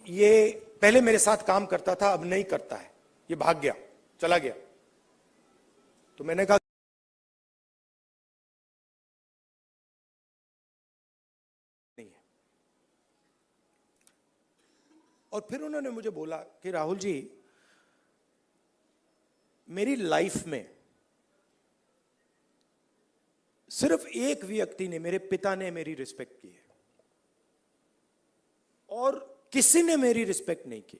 ये पहले मेरे साथ काम करता था, अब नहीं करता है, ये भाग गया, चला गया। तो मैंने कहा नहीं है। और फिर उन्होंने मुझे बोला कि राहुल जी, मेरी लाइफ में सिर्फ एक व्यक्ति ने, मेरे पिता ने मेरी रिस्पेक्ट की है और किसी ने मेरी रिस्पेक्ट नहीं की,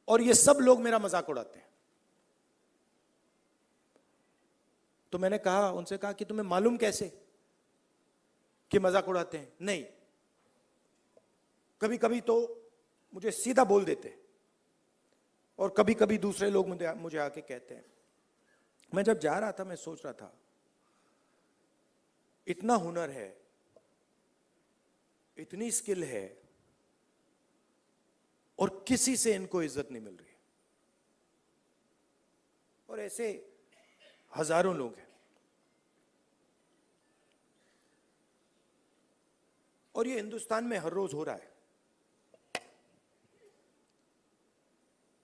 और ये सब लोग मेरा मजाक उड़ाते हैं। तो मैंने कहा, उनसे कहा कि तुम्हें मालूम कैसे कि मजाक उड़ाते हैं? नहीं, कभी कभी तो मुझे सीधा बोल देते और कभी कभी दूसरे लोग मुझे आके कहते हैं। मैं जब जा रहा था, मैं सोच रहा था, इतना हुनर है, इतनी स्किल है, और किसी से इनको इज्जत नहीं मिल रही। और ऐसे हजारों लोग हैं। और ये हिंदुस्तान में हर रोज हो रहा है।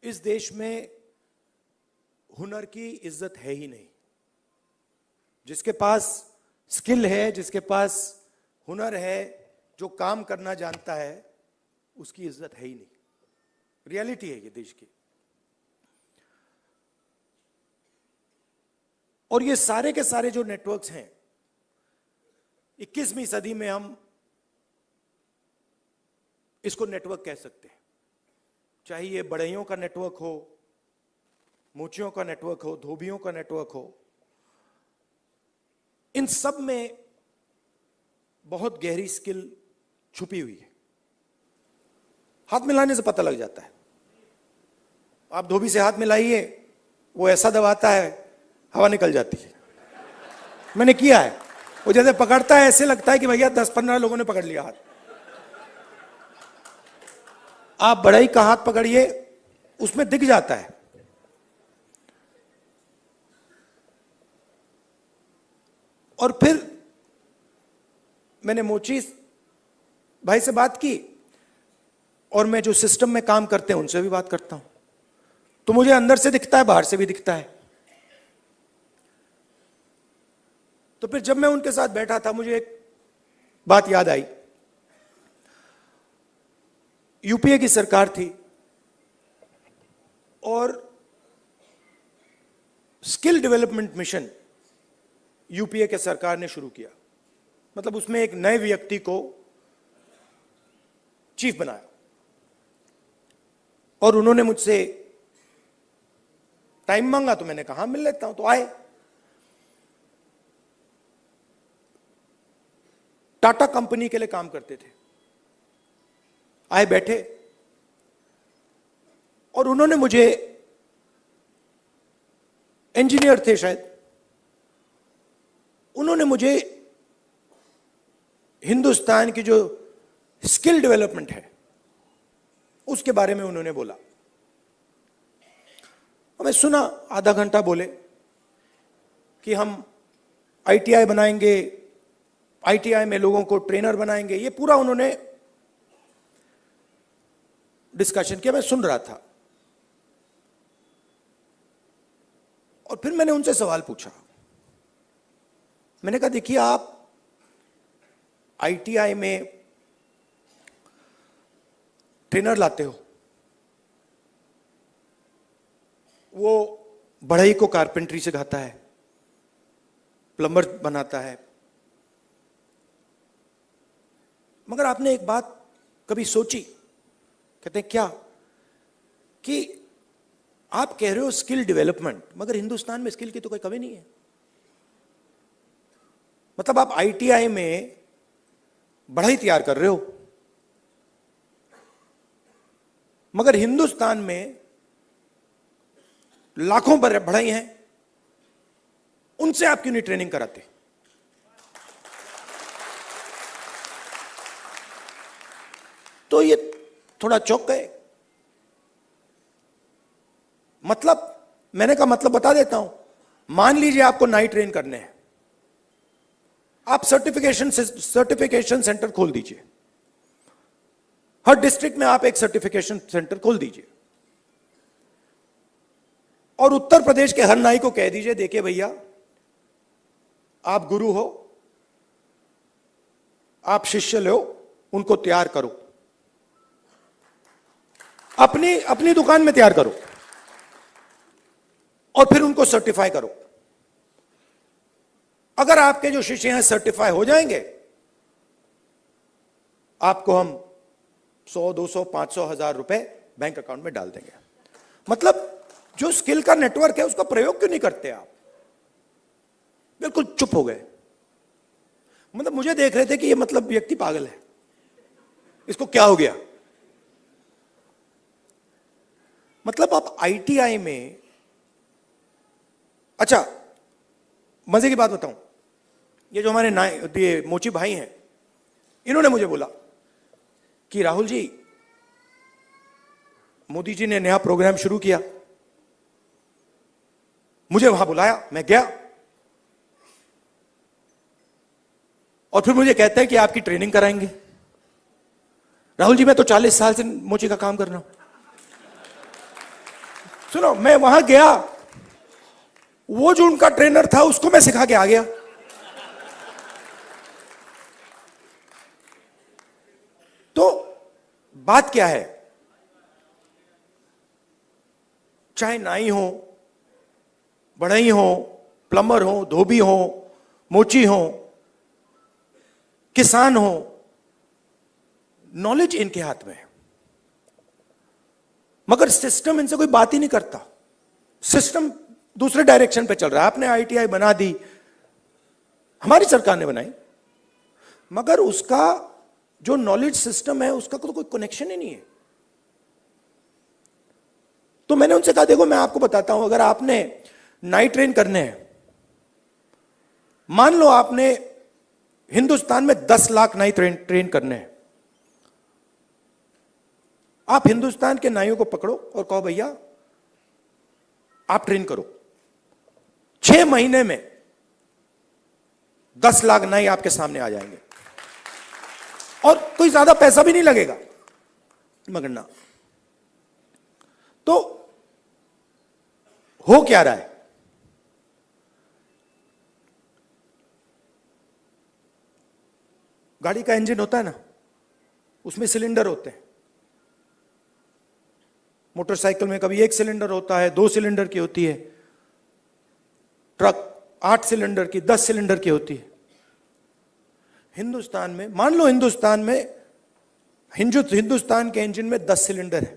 इस देश में हुनर की इज्जत है ही नहीं। जिसके पास स्किल है, जिसके पास हुनर है, जो काम करना जानता है, उसकी इज्जत है ही नहीं। रियलिटी है ये देश की। और ये सारे के सारे जो नेटवर्क्स हैं, 21वीं सदी में हम इसको नेटवर्क कह सकते हैं। चाहे ये बढ़इयों का नेटवर्क हो, मोचियों का नेटवर्क हो, धोबियों का नेटवर्क हो, इन सब में बहुत गहरी स्किल छुपी हुई है। हाथ मिलाने से पता लग जाता है। आप धोबी से हाथ मिलाइए, वो ऐसा दबाता है, हवा निकल जाती है। मैंने किया है। वो जैसे पकड़ता है, ऐसे लगता है कि भैया 10-15 लोगों ने पकड़ लिया हाथ। आप बढ़ई का हाथ पकड़िए, उसमें दिख जाता है। और फिर मैंने मोची भाई से बात की, और मैं जो सिस्टम में काम करते हैं उनसे भी बात करता हूं, तो मुझे अंदर से दिखता है, बाहर से भी दिखता है। तो फिर जब मैं उनके साथ बैठा था, मुझे एक बात याद आई। यूपीए की सरकार थी और स्किल डेवलपमेंट मिशन यूपीए के सरकार ने शुरू किया। मतलब उसमें एक नए व्यक्ति को चीफ बनाया, और उन्होंने मुझसे टाइम मांगा, तो मैंने कहा मिल लेता हूं। तो आए, टाटा कंपनी के लिए काम करते थे। आए, बैठे, और उन्होंने मुझे, इंजीनियर थे शायद, उन्होंने मुझे हिंदुस्तान की जो स्किल डेवलपमेंट है उसके बारे में उन्होंने बोला। मैं सुना, आधा घंटा बोले कि हम आईटीआई बनाएंगे, आईटीआई में लोगों को ट्रेनर बनाएंगे। ये पूरा उन्होंने डिस्कशन किया, मैं सुन रहा था। और फिर मैंने उनसे सवाल पूछा। मैंने कहा, देखिए, आप आईटीआई में ट्रेनर लाते हो, वो बढ़ई को कारपेंटरी सिखाता है, प्लम्बर बनाता है, मगर आपने एक बात कभी सोची? कहते हैं क्या? कि आप कह रहे हो स्किल डेवलपमेंट, मगर हिंदुस्तान में स्किल की तो कोई कमी नहीं है। मतलब आप आईटीआई में बढ़ई तैयार कर रहे हो, मगर हिंदुस्तान में लाखों बढ़ई हैं, उनसे आप क्यों नहीं ट्रेनिंग कराते? तो ये थोड़ा चौंक गए। मतलब, मैंने कहा, मतलब बता देता हूं। मान लीजिए आपको नाई ट्रेन करने हैं, आप सर्टिफिकेशन सेंटर खोल दीजिए। हर डिस्ट्रिक्ट में आप एक सर्टिफिकेशन सेंटर खोल दीजिए और उत्तर प्रदेश के हर नाई को कह दीजिए, देखिए भैया, आप गुरु हो, आप शिष्य लो, उनको तैयार करो, अपनी दुकान में तैयार करो और फिर उनको सर्टिफाई करो। अगर आपके जो शिष्य हैं सर्टिफाई हो जाएंगे, आपको हम 100, 200, 500, 1000 रुपए बैंक अकाउंट में डाल देंगे। मतलब जो स्किल का नेटवर्क है उसका प्रयोग क्यों नहीं करते आप? बिल्कुल चुप हो गए। मतलब मुझे देख रहे थे कि ये मतलब व्यक्ति पागल है, इसको क्या हो गया। मतलब आप आईटीआई में, अच्छा मजे की बात बताऊं, ये जो हमारे ये मोची भाई हैं, इन्होंने मुझे बोला कि राहुल जी, मोदी जी ने नया प्रोग्राम शुरू किया, मुझे वहां बुलाया, मैं गया और फिर मुझे कहते हैं कि आपकी ट्रेनिंग कराएंगे। राहुल जी, मैं तो 40 साल से मोची का काम कर रहा हूं। सुनो, मैं वहां गया, वो जो उनका ट्रेनर था उसको मैं सिखा के आ गया। तो बात क्या है, चाहे नाई हो, बढ़ई हो, प्लम्बर हो, धोबी हो, मोची हो, किसान हो, नॉलेज इनके हाथ में है, मगर सिस्टम इनसे कोई बात ही नहीं करता। सिस्टम दूसरे डायरेक्शन पे चल रहा है। आपने आईटीआई बना दी, हमारी सरकार ने बनाई, मगर उसका जो नॉलेज सिस्टम है उसका तो कोई कनेक्शन ही नहीं है। तो मैंने उनसे कहा, देखो मैं आपको बताता हूं, अगर आपने नाई ट्रेन करने हैं, मान लो आपने हिंदुस्तान में 10 लाख नाई ट्रेन करने हैं, आप हिंदुस्तान के नाइयों को पकड़ो और कहो भैया आप ट्रेन करो, 6 महीने में 10 लाख नाई आपके सामने आ जाएंगे और कोई ज्यादा पैसा भी नहीं लगेगा, मगर ना। तो हो क्या रहा है, गाड़ी का इंजन होता है ना, उसमें सिलेंडर होते हैं। मोटरसाइकिल में कभी 1 सिलेंडर होता है, 2 सिलेंडर की होती है, ट्रक 8 सिलेंडर की, 10 सिलेंडर की होती है। हिंदुस्तान में, मान लो हिंदुस्तान के इंजन में 10 सिलेंडर है,